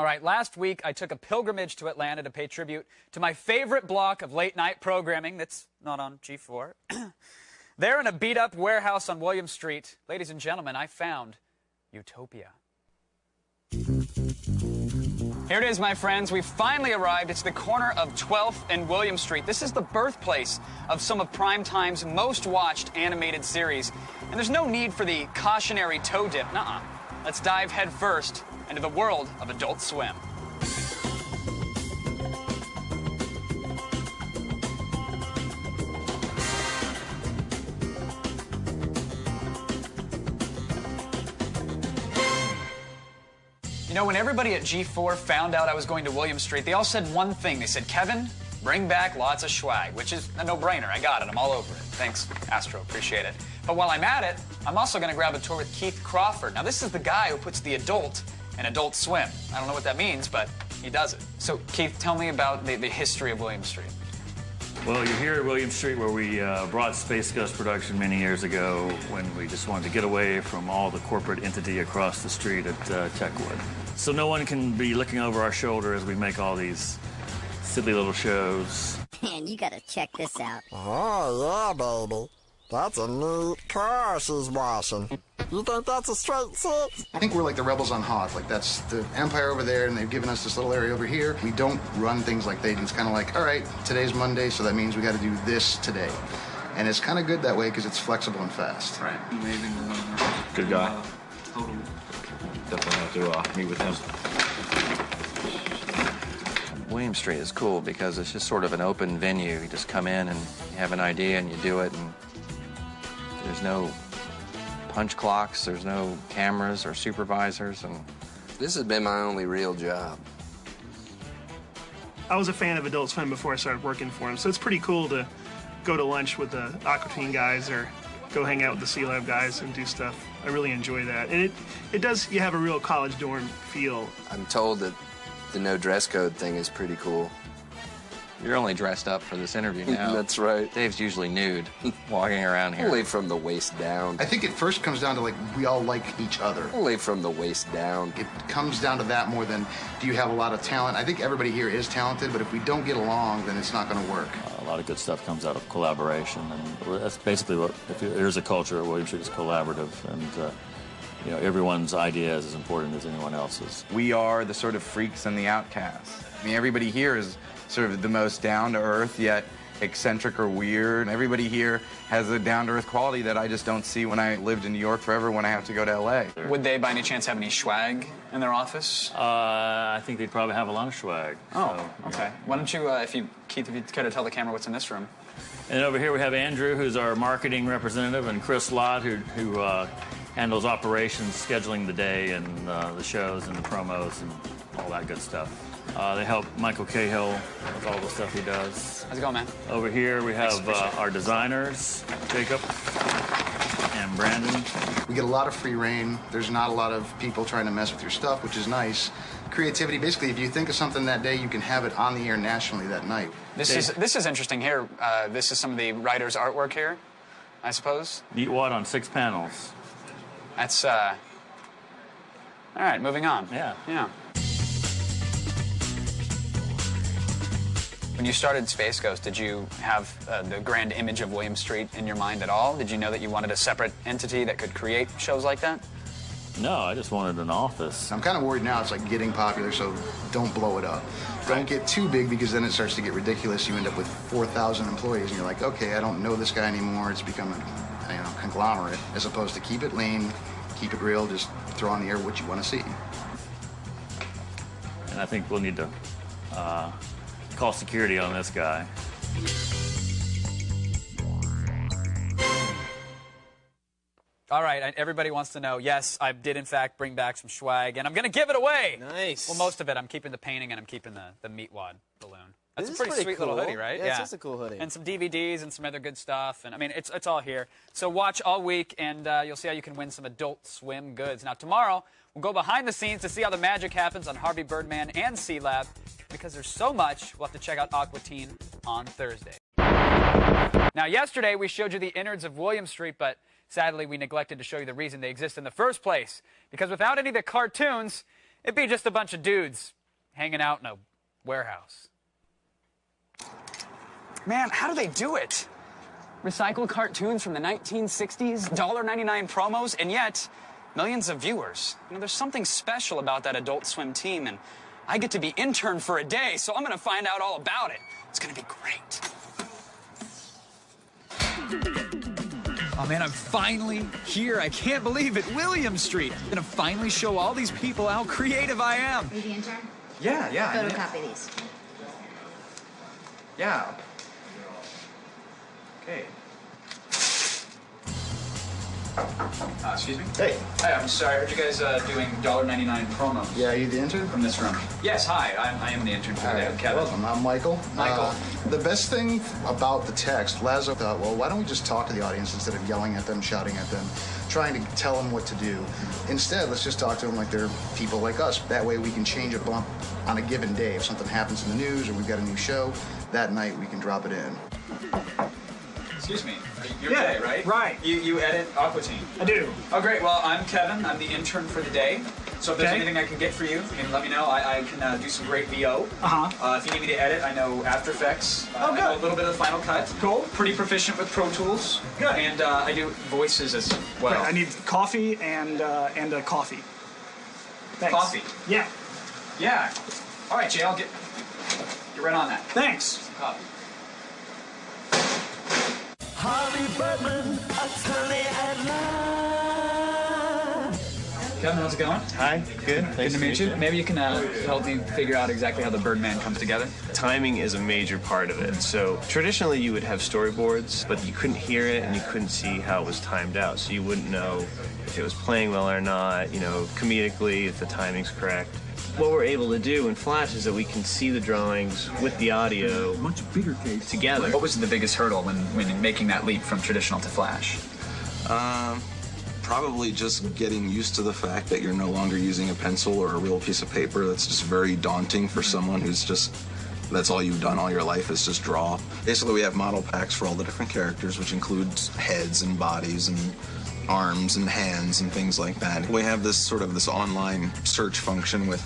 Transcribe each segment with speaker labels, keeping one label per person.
Speaker 1: All right, last week I took a pilgrimage to Atlanta to pay tribute to my favorite block of late-night programming that's not on G4. There in a beat-up warehouse on William Street, ladies and gentlemen, I found Utopia. Here it is, my friends. We've finally arrived. It's the corner of 12th and William Street. This is the birthplace of some of Primetime's most watched animated series. And there's no need for the cautionary toe dip. Nuh-uh. Let's dive head first into the world of Adult Swim. You know, when everybody at G4 found out I was going to William Street, they all said one thing. They said, Kevin, bring back lots of swag, which is a no-brainer. I got it. I'm all over it. Thanks, Astro. Appreciate it. But while I'm at it, I'm also going to grab a tour with Keith Crawford. Now, this is the guy who puts the adult in Adult Swim. I don't know what that means, but he does it. So, Keith, tell me about the history of William Street.
Speaker 2: Well, you're here at William Street where we brought Space Ghost production many years ago when we just wanted to get away from all the corporate entity across the street at Techwood. So no one can be looking over our shoulder as we make all these silly little shows.
Speaker 3: Man, you gotta check this out.
Speaker 4: Oh, yeah, baby. That's a neat car she's washing. You think that's a straight six?
Speaker 5: I think we're like the rebels on Hoth. Like, that's the Empire over there, and they've given us this little area over here. We don't run things like they do. It's kind of like, all right, today's Monday, so that means we got to do this today. And it's kind of good that way because it's flexible and fast.
Speaker 6: Right. Amazing.
Speaker 7: Good guy.
Speaker 6: Totally.
Speaker 7: Definitely have to meet with him.
Speaker 8: William Street is cool because it's just sort of an open venue. You just come in and you have an idea and you do it, and there's no punch clocks, there's no cameras or supervisors, and
Speaker 9: this has been my only real job.
Speaker 10: I was a fan of Adult Swim before I started working for him, so it's pretty cool to go to lunch with the Aqua guys or go hang out with the Sealab guys and do stuff. I really enjoy that. And it does, you have a real college dorm feel.
Speaker 9: I'm told that the no dress code thing is pretty cool.
Speaker 8: you're only dressed up for this interview now.
Speaker 9: That's right.
Speaker 8: Dave's usually nude, walking around here.
Speaker 9: Only from the waist down.
Speaker 5: I think it first comes down to, like, we all like each other.
Speaker 9: Only from the waist down.
Speaker 5: It comes down to that more than do you have a lot of talent. I think everybody here is talented, but if we don't get along, then it's not going to work.
Speaker 2: A lot of good stuff comes out of collaboration, and that's basically what, if there's a culture at William Street, is collaborative, and you know, everyone's idea is as important as anyone else's.
Speaker 6: We are the sort of freaks and the outcasts. I mean, everybody here is sort of the most down-to-earth, yet eccentric or weird. Everybody here has a down-to-earth quality that I just don't see when I lived in New York forever when I have to go to L.A.
Speaker 1: Would they, by any chance, have any swag in their office?
Speaker 2: I think they'd probably have a lot of swag.
Speaker 1: Oh,
Speaker 2: so,
Speaker 1: okay. Yeah. Why don't you, Keith, if you care to tell the camera what's in this room.
Speaker 2: And over here we have Andrew, who's our marketing representative, and Chris Lott, who handles operations, scheduling the day, and the shows and the promos and all that good stuff. They help Michael Cahill with all the stuff he does.
Speaker 1: How's it going, man?
Speaker 2: Over here we have our designers, Jacob and Brandon.
Speaker 5: We get a lot of free reign. There's not a lot of people trying to mess with your stuff, which is nice. Creativity, basically, if you think of something that day, you can have it on the air nationally that night.
Speaker 1: This is interesting here. This is some of the writers' artwork here, I suppose.
Speaker 2: Neat wad on 6 panels.
Speaker 1: That's, all right, moving on.
Speaker 2: Yeah.
Speaker 1: Yeah. When you started Space Ghost, did you have the grand image of William Street in your mind at all? Did you know that you wanted a separate entity that could create shows like that?
Speaker 2: No, I just wanted an office.
Speaker 5: I'm kind of worried now it's like getting popular, so don't blow it up. Don't get too big because then it starts to get ridiculous. You end up with 4,000 employees and you're like, okay, I don't know this guy anymore. It's become a conglomerate, as opposed to keep it lean, keep it real, just throw on the air what you want to see.
Speaker 2: And I think we'll need to call security on this guy.
Speaker 1: All right, everybody wants to know, yes, I did, in fact, bring back some swag, and I'm going to give it away.
Speaker 11: Nice.
Speaker 1: Well, most of it. I'm keeping the painting, and I'm keeping the meat wad balloon. That's
Speaker 11: This
Speaker 1: a
Speaker 11: is
Speaker 1: pretty sweet
Speaker 11: cool.
Speaker 1: little hoodie, right?
Speaker 11: Yeah, it's just a cool hoodie.
Speaker 1: And some DVDs and some other good stuff. And I mean, it's all here. So watch all week, and you'll see how you can win some Adult Swim goods. Now, tomorrow, we'll go behind the scenes to see how the magic happens on Harvey, Birdman, and Sealab. Because there's so much, we'll have to check out Aqua on Thursday. Now, yesterday, we showed you the innards of William Street, but sadly, we neglected to show you the reason they exist in the first place. Because without any of the cartoons, It'd be just a bunch of dudes hanging out in a warehouse. Man, how do they do it? Recycle cartoons from the 1960s, $1.99 promos, and yet millions of viewers. You know, there's something special about that Adult Swim team, and I get to be intern for a day, so I'm going to find out all about it. It's going to be great. Oh, man, I'm finally here. I can't believe it. William Street. I'm going to finally show all these people how creative I am.
Speaker 11: Are you the intern?
Speaker 1: Yeah.
Speaker 11: Photocopy these.
Speaker 1: Yeah. Okay. Excuse me?
Speaker 5: Hey.
Speaker 1: Hi, I'm sorry. I heard you guys doing $1.99 promos.
Speaker 5: Yeah, are you the intern?
Speaker 1: From this room. Yes, hi. I am the intern for today. Kevin.
Speaker 5: Welcome. I'm Michael.
Speaker 1: Michael.
Speaker 5: The best thing about the text, Lazo thought, well, why don't we just talk to the audience instead of yelling at them, shouting at them, trying to tell them what to do. Instead, let's just talk to them like they're people like us. That way we can change a bump on a given day. If something happens in the news or we've got a new show, that night we can drop it in.
Speaker 1: Excuse me. You're Jay, right?
Speaker 10: Right.
Speaker 1: You edit Aqua Team.
Speaker 10: I do.
Speaker 1: Oh, great. Well, I'm Kevin. I'm the intern for the day. So if there's anything I can get for you, you can let me know. I can do some great VO. If you need me to edit, I know After Effects. I know a little bit of Final Cut.
Speaker 10: Cool.
Speaker 1: Pretty proficient with Pro Tools. Good. And I do voices as well.
Speaker 10: Right, I need coffee and a coffee. Thanks.
Speaker 1: Coffee?
Speaker 10: Yeah.
Speaker 1: Yeah. All right, Jay, I'll get right on that.
Speaker 10: Thanks.
Speaker 1: Coffee.
Speaker 12: Harvey, Birdman, utterly at last.
Speaker 1: Kevin, how's it going?
Speaker 13: Hi, good.
Speaker 1: Good to meet you. Maybe you can help me figure out exactly how the Birdman comes together.
Speaker 13: Timing is a major part of it. So traditionally you would have storyboards, but you couldn't hear it and you couldn't see how it was timed out. So you wouldn't know if it was playing well or not, you know, comedically, if the timing's correct. What we're able to do in Flash is that we can see the drawings with the audio much bigger case together.
Speaker 1: What was the biggest hurdle when making that leap from traditional to Flash?
Speaker 14: Probably just getting used to the fact that you're no longer using a pencil or a real piece of paper. That's just very daunting for someone who's just, that's all you've done all your life is just draw. Basically, we have model packs for all the different characters, which includes heads and bodies and arms and hands and things like that. We have this sort of this online search function with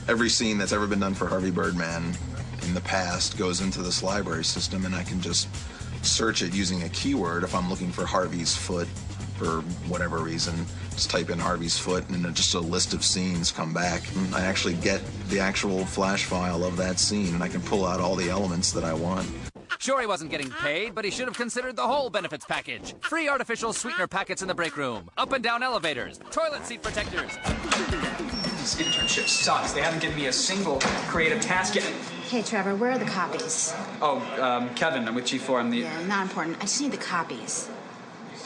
Speaker 14: every scene that's ever been done for Harvey Birdman in the past goes into this library system, and I can just search it using a keyword. If I'm looking for Harvey's foot for whatever reason, just type in Harvey's foot and then just a list of scenes come back. And I actually get the actual Flash file of that scene, and I can pull out all the elements that I want.
Speaker 15: Sure, he wasn't getting paid, but he should have considered the whole benefits package. Free artificial sweetener packets in the break room, up and down elevators, toilet seat protectors.
Speaker 1: This internship sucks. They haven't given me a single creative task yet.
Speaker 11: Hey, Trevor, where are the copies?
Speaker 1: Oh, Kevin, I'm with G4. I'm the...
Speaker 11: Yeah, not important. I just need the copies.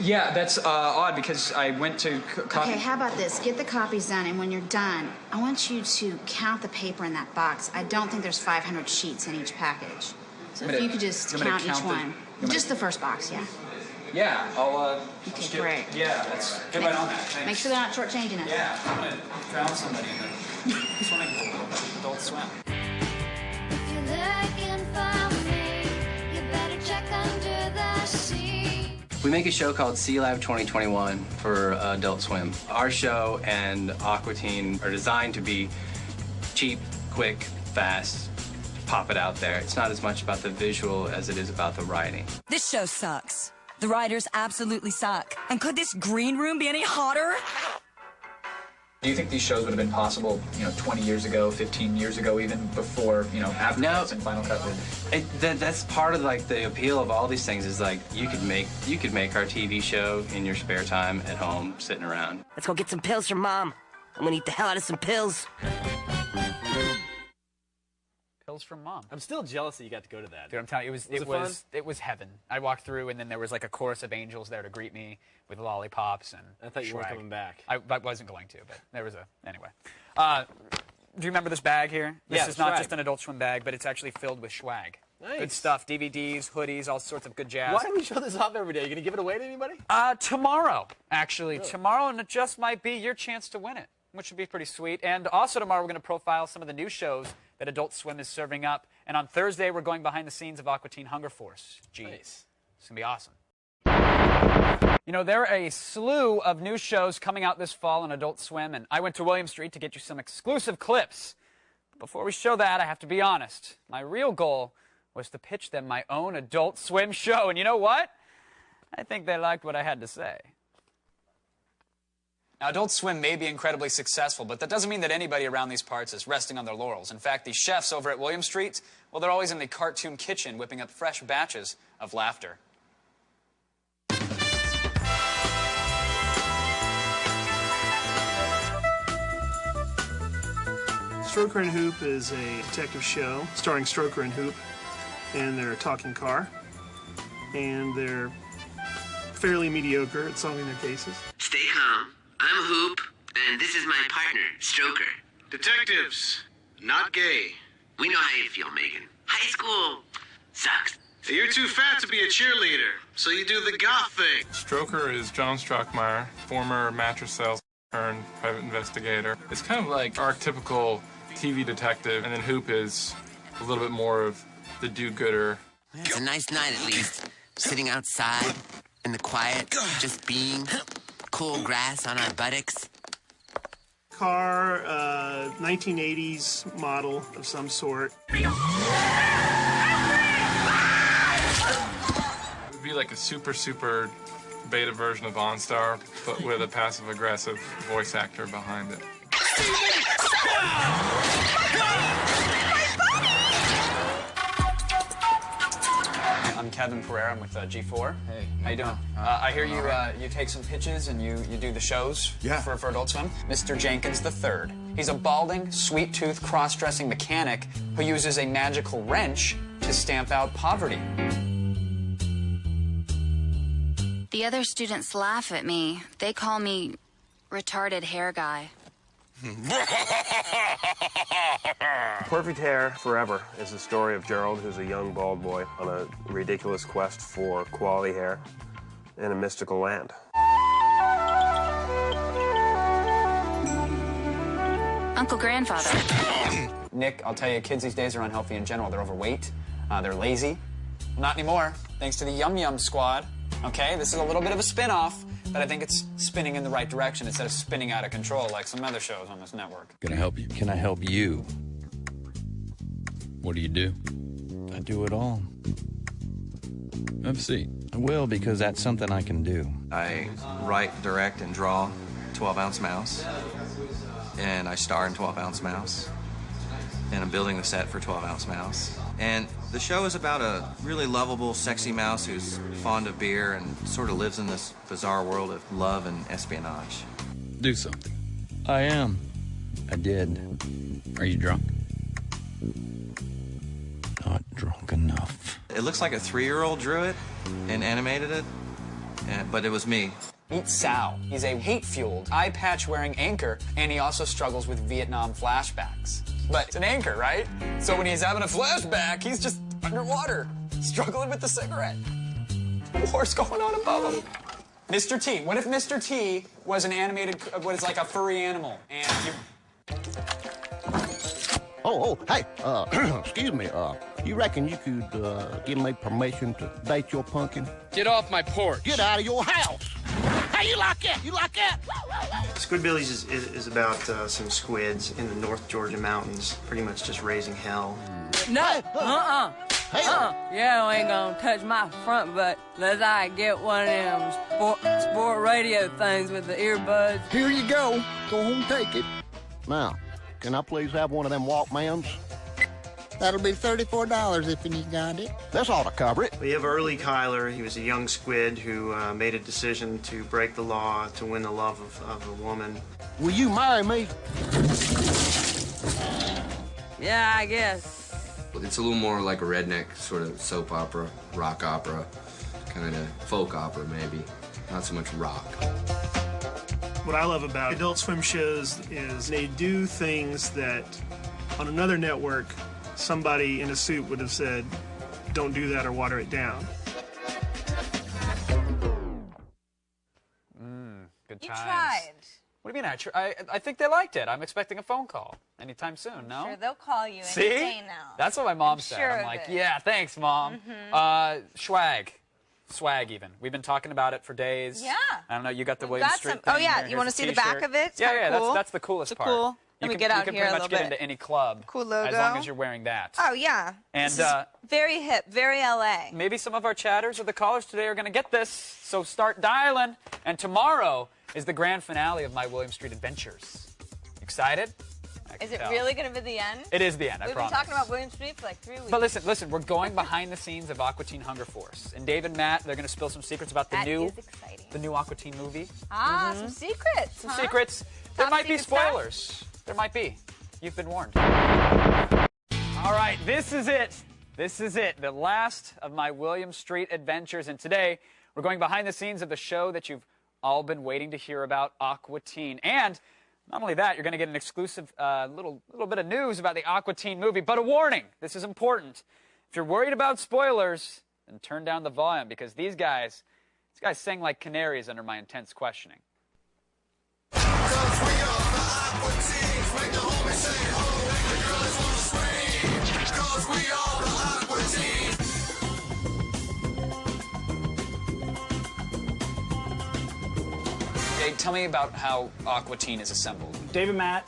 Speaker 1: Yeah, that's odd because I went to copy...
Speaker 11: Okay, how about this? Get the copies done, and when you're done, I want you to count the paper in that box. I don't think there's 500 sheets in each package. So if you could just count each one. Just the first box, yeah.
Speaker 1: Yeah, I'll,
Speaker 11: Okay, great.
Speaker 1: Yeah, let's get right on that. Thanks.
Speaker 11: Make sure they're not shortchanging us.
Speaker 1: Yeah, I'm gonna drown somebody in the swimming pool. Adult Swim.
Speaker 16: If you're looking for me, you better check under the seat.
Speaker 9: We make a show called Sealab 2021 for Adult Swim. Our show and Aqua Teen are designed to be cheap, quick, fast, pop it out there. It's not as much about the visual as it is about the writing.
Speaker 17: This show sucks. The writers absolutely suck. And could this green room be any hotter?
Speaker 1: Do you think these shows would have been possible, 20 years ago, 15 years ago, even before, After Effects and Final Cut?
Speaker 9: That's part of the appeal of all these things is you could make our TV show in your spare time at home, sitting around.
Speaker 17: Let's go get some pills from Mom. I'm gonna eat the hell out of some pills.
Speaker 1: Pills from Mom.
Speaker 18: I'm still jealous that you got to go to that.
Speaker 1: Dude, I'm telling you, it was heaven. I walked through, and then there was a chorus of angels there to greet me with lollipops and
Speaker 18: I thought you weren't
Speaker 1: swag.
Speaker 18: coming back.
Speaker 1: I wasn't going to, but there was anyway. Do you remember this bag here? This is not just an Adult Swim bag, but it's actually filled with swag.
Speaker 18: Nice.
Speaker 1: Good stuff. DVDs, hoodies, all sorts of good jazz.
Speaker 18: Why don't we show this off every day? You gonna give it away to anybody?
Speaker 1: Tomorrow, actually.
Speaker 18: Really?
Speaker 1: Tomorrow, and it just might be your chance to win it, which would be pretty sweet. And also tomorrow, we're going to profile some of the new shows that Adult Swim is serving up. And on Thursday, we're going behind the scenes of Aqua Teen Hunger Force. Jeez. Nice. It's going to be awesome. You know, there are a slew of new shows coming out this fall on Adult Swim, and I went to William Street to get you some exclusive clips. But before we show that, I have to be honest. My real goal was to pitch them my own Adult Swim show, and you know what? I think they liked what I had to say. Now, Adult Swim may be incredibly successful, but that doesn't mean that anybody around these parts is resting on their laurels. In fact, the chefs over at William Street, well, they're always in the cartoon kitchen whipping up fresh batches of laughter.
Speaker 10: Stroker and Hoop is a detective show starring Stroker and Hoop and their talking car. And they're fairly mediocre at solving their cases.
Speaker 19: Stay calm. I'm Hoop, and this is my partner, Stroker.
Speaker 20: Detectives, not gay.
Speaker 19: We know how you feel, Megan. High school sucks.
Speaker 20: Hey, you're too fat to be a cheerleader, so you do the goth thing.
Speaker 21: Stroker is John Strockmeyer, former mattress sales turned private investigator. It's kind of like archetypical TV detective, and then Hoop is a little bit more of the do-gooder.
Speaker 19: It's a nice night, at least. Sitting outside in the quiet, just being. Cool grass on our buttocks.
Speaker 10: Car, 1980s model of some sort.
Speaker 21: It would be like a super beta version of OnStar, but with a passive-aggressive voice actor behind it.
Speaker 1: I'm Kevin Pereira. I'm with G4. Hey. How you doing? I hear you you take some pitches and you do the shows for Adult Swim. Mr. Jenkins III. He's a balding, sweet-toothed, cross-dressing mechanic who uses a magical wrench to stamp out poverty.
Speaker 22: The other students laugh at me. They call me retarded hair guy.
Speaker 13: Perfect Hair Forever is the story of Gerald, who's a young bald boy on a ridiculous quest for quality hair in a mystical land.
Speaker 22: Uncle Grandfather.
Speaker 1: Nick, I'll tell you, kids these days are unhealthy in general. They're overweight, they're lazy. Not anymore, thanks to the Yum Yum Squad. Okay, this is a little bit of a spin-off, but I think it's spinning in the right direction instead of spinning out of control like some other shows on this network.
Speaker 23: Can I help you? Can I help you? What do you do? I do it all. Have a seat. I will, because that's something I can do.
Speaker 8: I write, direct, and draw 12-Ounce Mouse, and I star in 12-Ounce Mouse, and I'm building the set for 12-Ounce Mouse. And the show is about a really lovable, sexy mouse who's fond of beer and sort of lives in this bizarre world of love and espionage.
Speaker 23: Do something. I am. I did. Are you drunk? Not drunk enough.
Speaker 8: It looks like a 3-year-old drew it and animated it, but it was me.
Speaker 1: Meet Sal. He's a hate-fueled, eye-patch-wearing anchor, and he also struggles with Vietnam flashbacks. But it's an anchor, right? So when he's having a flashback, he's just underwater, struggling with the cigarette. War's going on above him. Mr. T. What if Mr. T was an animated, what is like a furry animal, and you...
Speaker 24: Hey, excuse me, you reckon you could, give me permission to date your pumpkin?
Speaker 23: Get off my porch.
Speaker 24: Get out of your house. Hey, you like that? You like that?
Speaker 25: Squidbillies is about some squids in the North Georgia mountains, pretty much just raising hell.
Speaker 26: No, Yeah, I ain't gonna touch my front butt unless I get one of them sport radio things with the earbuds.
Speaker 24: Here you go. Go home, take it. Now, can I please have one of them Walkmans? That'll be $34 if you got it. This ought to cover it.
Speaker 25: We have early Kyler. He was a young squid who made a decision to break the law to win the love of a woman.
Speaker 24: Will you marry me?
Speaker 26: Yeah, I guess.
Speaker 27: It's a little more like a redneck sort of soap opera, rock opera, kind of folk opera maybe. Not so much rock.
Speaker 10: What I love about Adult Swim shows is they do things that on another network somebody in a suit would have said, don't do that or water it down.
Speaker 1: Good times.
Speaker 28: You tried.
Speaker 1: What do you mean I think they liked it. I'm expecting a phone call anytime soon, no?
Speaker 28: Sure, they'll call you any
Speaker 1: See?
Speaker 28: day now.
Speaker 1: That's what my mom said.
Speaker 28: sure
Speaker 1: I'm
Speaker 28: of
Speaker 1: like,
Speaker 28: it.
Speaker 1: yeah, thanks, Mom. Swag. swag even. We've been talking about it for days.
Speaker 2: Yeah.
Speaker 1: I don't know, you got the
Speaker 2: We've
Speaker 1: William
Speaker 2: got
Speaker 1: Street
Speaker 2: some-
Speaker 1: thing
Speaker 2: oh, yeah,
Speaker 1: here.
Speaker 2: you wanna
Speaker 1: Here's a
Speaker 2: see the back
Speaker 1: t-shirt.
Speaker 2: of it? It's
Speaker 1: Yeah,
Speaker 2: kinda
Speaker 1: yeah,
Speaker 2: cool.
Speaker 1: that's the coolest
Speaker 2: It's
Speaker 1: part.
Speaker 2: cool. Let me get out
Speaker 1: You
Speaker 2: here a
Speaker 1: can
Speaker 2: little
Speaker 1: pretty much get
Speaker 2: bit.
Speaker 1: into any club.
Speaker 2: Cool logo.
Speaker 1: As long as you're wearing that.
Speaker 2: Oh, yeah.
Speaker 1: And
Speaker 2: this is very hip, very LA.
Speaker 1: maybe some of our chatters or the callers today are going to get this, so start dialing. And tomorrow is the grand finale of my William Street Adventures. Excited?
Speaker 2: Is it
Speaker 1: tell.
Speaker 2: really going to be the end?
Speaker 1: It is the end, I
Speaker 2: We've
Speaker 1: promise.
Speaker 2: been talking about William Street for like 3 weeks.
Speaker 1: But listen, we're going behind the scenes of Aqua Teen Hunger Force. And Dave and Matt, they're going to spill some secrets about the
Speaker 2: That
Speaker 1: new
Speaker 2: is exciting.
Speaker 1: the new Aqua Teen movie.
Speaker 2: Ah, some secrets.
Speaker 1: Some secrets. There
Speaker 2: Top
Speaker 1: might be
Speaker 2: secret stuff?
Speaker 1: spoilers. There might be. You've been warned. All right, this is it. This is it. The last of my William Street adventures. And today, we're going behind the scenes of the show that you've all been waiting to hear about, Aqua Teen. And not only that, you're going to get an exclusive little bit of news about the Aqua Teen movie. But a warning, this is important. If you're worried about spoilers, then turn down the volume because these guys sang like canaries under my intense questioning. Hey, tell me about how Aqua Teen is assembled.
Speaker 3: Dave and Matt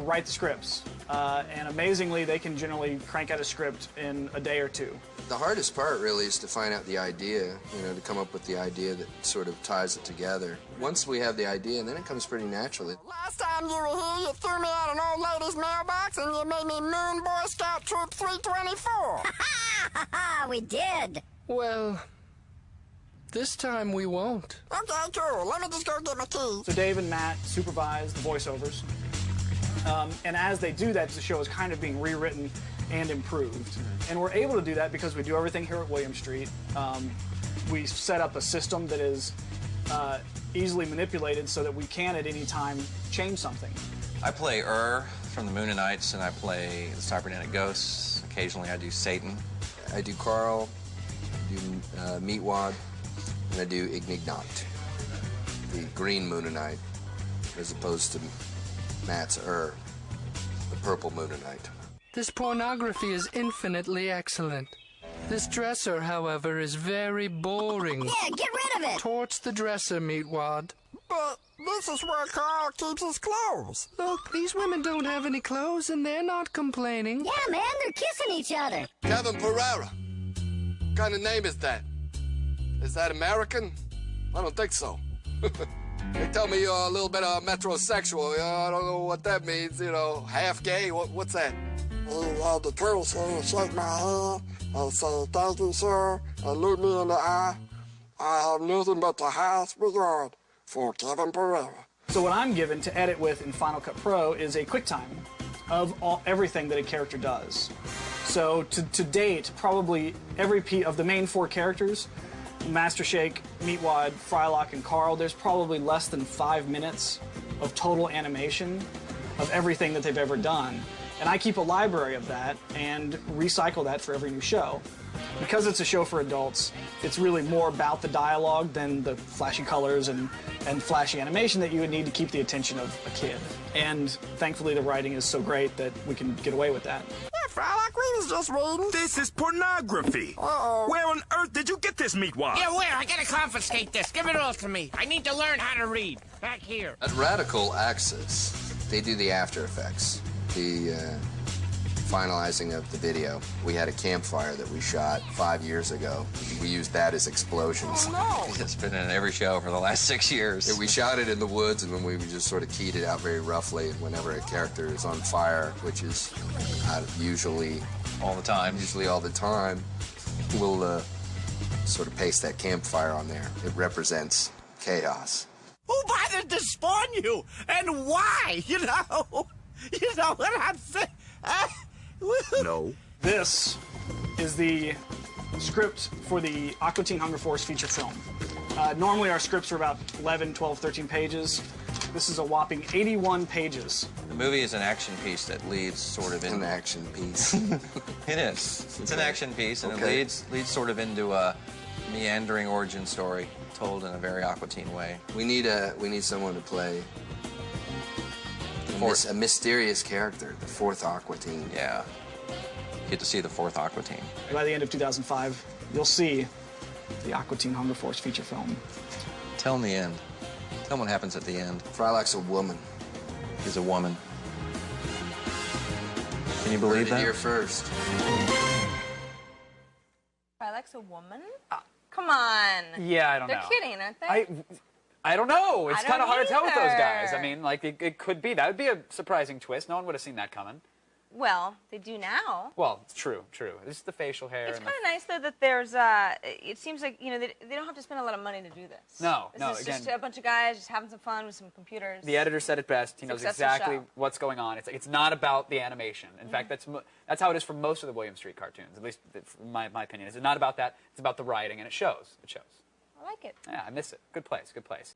Speaker 3: write the scripts, and amazingly, they can generally crank out a script in a day or two.
Speaker 27: The hardest part really is to find out the idea, to come up with the idea that sort of ties it together. Once we have the idea, then it comes pretty naturally.
Speaker 24: Last time you were here, you threw me out an old lady's mailbox and you made me Moon Boy Scout Troop 324.
Speaker 4: We did.
Speaker 5: Well, this time we won't.
Speaker 24: Okay, cool. Let me just go get my keys.
Speaker 3: So Dave and Matt supervise the voiceovers, and as they do that, the show is kind of being rewritten and improved. And we're able to do that because we do everything here at William Street. We set up a system that is easily manipulated so that we can at any time change something.
Speaker 8: I play from the Moonanites, and I play the Cybernetic Ghosts. Occasionally I do Satan.
Speaker 27: I do Carl, I do Meatwad, and I do Ignignat, the green Moonanite, as opposed to Matt's the purple Moonanite.
Speaker 5: This pornography is infinitely excellent. This dresser, however, is very boring.
Speaker 4: Yeah, get rid of it.
Speaker 5: Torch the dresser, Meatwad.
Speaker 24: But this is where Carl keeps his clothes.
Speaker 5: Look, these women don't have any clothes, and they're not complaining.
Speaker 4: Yeah, man, they're kissing each other.
Speaker 27: Kevin Pereira. What kind of name is that? Is that American? I don't think so. They tell me you're a little bit of metrosexual. I don't know what that means, half gay. What's that?
Speaker 24: The courtesy shake my hand and say, thank you, sir, and look me in the eye. I have nothing but the highest regard for Kevin Pereira.
Speaker 3: So what I'm given to edit with in Final Cut Pro is a QuickTime of everything that a character does. So to date, probably every of the main 4 characters, Master Shake, Meatwad, Frylock, and Carl, there's probably less than 5 minutes of total animation of everything that they've ever done. And I keep a library of that and recycle that for every new show. Because it's a show for adults, it's really more about the dialogue than the flashy colors and flashy animation that you would need to keep the attention of a kid. And thankfully the writing is so great that we can get away with that.
Speaker 24: Yeah, Frylock, we was just reading.
Speaker 6: This is pornography.
Speaker 24: Uh-oh.
Speaker 6: Where on earth did you get this, Meatwad?
Speaker 19: Yeah, where? I gotta confiscate this. Give it all to me. I need to learn how to read. Back here.
Speaker 27: At Radical Access, they do the After Effects, the finalizing of the video. We had a campfire that we shot 5 years ago. We used that as explosions.
Speaker 24: Oh, no.
Speaker 8: It's been in every show for the last 6 years.
Speaker 27: Yeah, we shot it in the woods, and then we just sort of keyed it out very roughly. And whenever a character is on fire, which is usually
Speaker 8: all the time,
Speaker 27: we'll sort of paste that campfire on there. It represents chaos.
Speaker 6: Who bothered to spawn you? And why? You know what I'm saying?
Speaker 3: No. This is the script for the Aqua Teen Hunger Force feature film. Normally our scripts are about 11, 12, 13 pages. This is a whopping 81 pages.
Speaker 8: The movie is an action piece that leads sort of in
Speaker 27: an action piece.
Speaker 8: It is. It's an action piece, and
Speaker 27: Okay.
Speaker 8: it leads sort of into a meandering origin story told in a very Aqua Teen way.
Speaker 27: We need someone to play a mysterious character, the 4th Aqua Teen.
Speaker 8: Yeah. Get to see the 4th Aqua Teen.
Speaker 3: By the end of 2005, you'll see the Aqua Teen Hunger Force feature film.
Speaker 8: Tell him the end. Tell him what happens at the end.
Speaker 27: Frylock's a woman.
Speaker 8: He's a woman. Can you believe that?
Speaker 27: Here first.
Speaker 2: Frylock's a woman? Come on.
Speaker 1: Yeah, I don't know.
Speaker 2: They're kidding, aren't they?
Speaker 1: I don't know. It's
Speaker 2: I
Speaker 1: kind of
Speaker 2: don't
Speaker 1: hard to tell with those guys.
Speaker 2: either.
Speaker 1: I mean, like, it could be. That would be a surprising twist. No one would have seen that coming.
Speaker 2: Well, they do now.
Speaker 1: Well, it's true. This is the facial hair.
Speaker 2: It's
Speaker 1: and
Speaker 2: kind of nice, though, that there's, it seems like, you know, they don't have to spend a lot of money to do this.
Speaker 1: No,
Speaker 2: This is just a bunch of guys just having some fun with some computers.
Speaker 1: The editor said it best. He knows
Speaker 2: Successful
Speaker 1: exactly
Speaker 2: show.
Speaker 1: what's going on. It's not about the animation. In fact, that's how it is for most of the William Street cartoons, at least in my opinion. It's not about that. It's about the writing, and it shows. It shows.
Speaker 2: I like it.
Speaker 1: Yeah, I miss it. Good place. Good place.